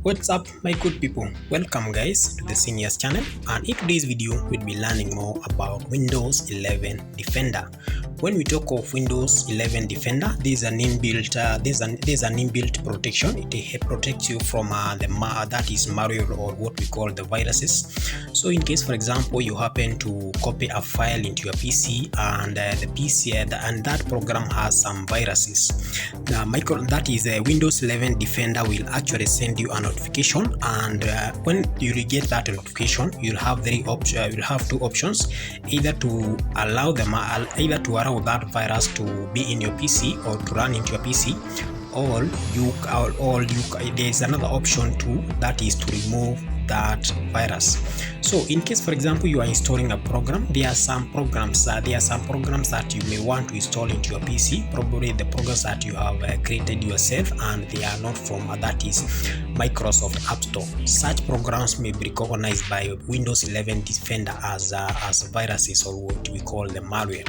What's up my good people, welcome guys to the seniors channel, and in today's video we'll be learning more about Windows 11 Defender. When we talk of Windows 11 Defender, there's an inbuilt protection. It protects you from that is malware, or what we call the viruses. So in case, for example, you happen to copy a file into your PC and the PC and that program has some viruses, that is Windows 11 Defender will actually send you a notification, and when you get that notification, you'll have two options: either to allow that virus to be in your PC or to run into your PC, or there's another option too, that is to remove that virus. So in case, for example, you are installing a program, there are some programs that you may want to install into your PC, probably the programs that you have created yourself and they are not from that is Microsoft Appstore. Such programs may be recognized by Windows 11 Defender as viruses, or what we call the malware.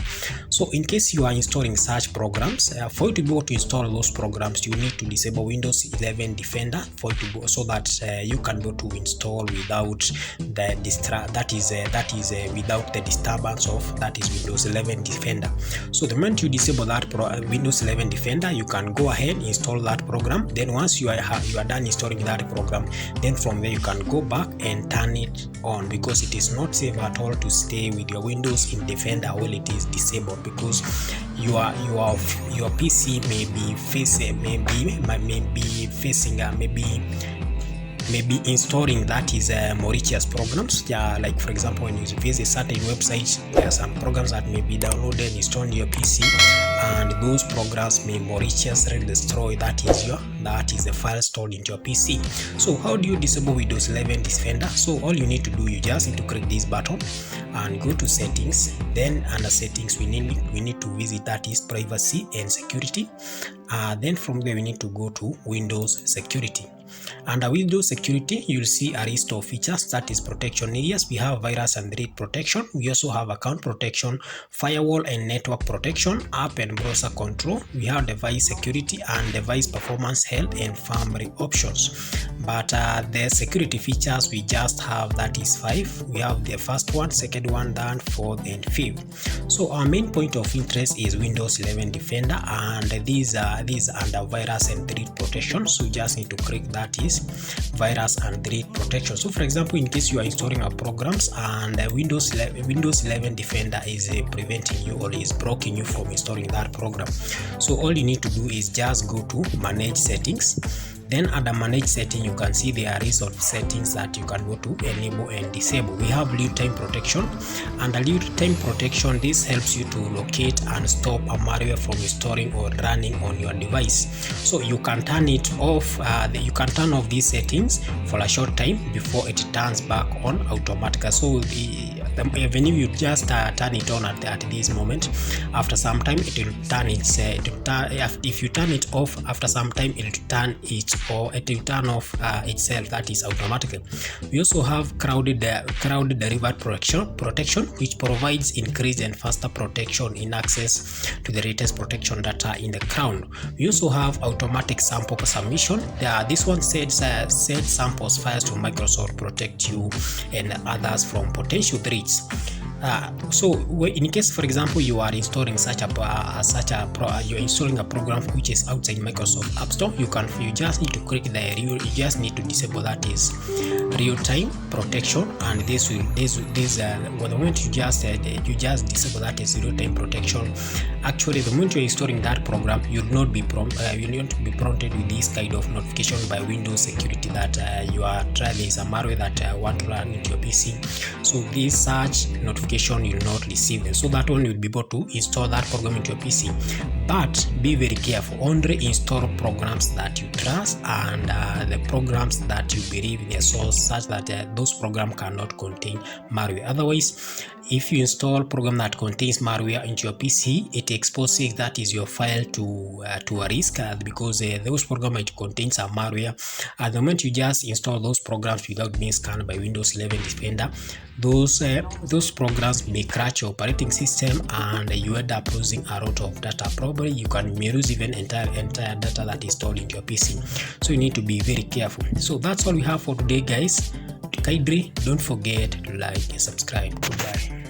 So in case you are installing such programs, for you to be able to install those programs, you need to disable Windows 11 Defender so that you can go to install without the without the disturbance of that is Windows 11 Defender. So the moment you disable that Windows 11 Defender, you can go ahead install that program. Then once you are done installing that program, then from there you can go back and turn it on, because it is not safe at all to stay with your Windows in Defender while it is disabled, because your PC may be installing that is malicious programs. Like for example, when you visit certain websites, there are some programs that may be downloaded, installed on your PC, and those programs may maliciously destroy that is the file stored into your PC. So how do you disable Windows 11 Defender? So all you need to do, you just need to click this button and go to settings. Then under settings, we need to visit that is privacy and security. Then from there we need to go to Windows security. Under Windows security, you'll see a list of features, that is protection areas. We have virus and threat protection. We also have account protection, firewall and network protection, app and browser control. We have device security and device performance health and firmware options. But the security features, we just have that is 5. We have the first one, second one, third, fourth and fifth. So our main point of interest is Windows 11 Defender, and these under virus and threat protection. So you just need to click that is virus and threat protection. So for example, in case you are installing a programs and Windows 11 Defender is preventing you or is blocking you from installing that program, so all you need to do is just go to manage settings. Then under manage setting, you can see there are list of settings that you can go to enable and disable. We have real-time protection. Under real-time protection, this helps you to locate and stop a malware from installing or running on your device. So you can turn it off. You can turn off these settings for a short time before it turns back on automatically. So even if you just turn it on at this moment, after some time it will turn if you turn it off after some time, it will turn off itself, that is automatically. We also have crowded derivative protection, which provides increased and faster protection in access to the latest protection data in the cloud. We also have automatic sample submission. This one sets samples files to Microsoft, protect you and others from potential threats. So in case, for example, you are installing you're installing a program which is outside Microsoft App Store, you just need to click you just need to disable that is real-time protection, and the moment you just disable that is real-time protection, actually the moment you're installing that program, you'll not be prompted with this kind of notification by Windows security that there is a malware that want to run into your PC. So this such notification you'll not receive them. So that one you'll be able to install that program into your PC. But be very careful, only install programs that you trust and the programs that you believe in their source, such that those programs cannot contain malware. Otherwise, if you install a program that contains malware into your PC, it exposes that is your file to a risk, because those programs might contain some malware. At the moment you just install those programs without being scanned by Windows 11 Defender, those programs programs may crash your operating system and you end up losing a lot of data. Probably you may lose even entire data that is stored into your PC. So you need to be very careful. So that's all we have for today, guys. Kindly don't forget to like and subscribe. Goodbye.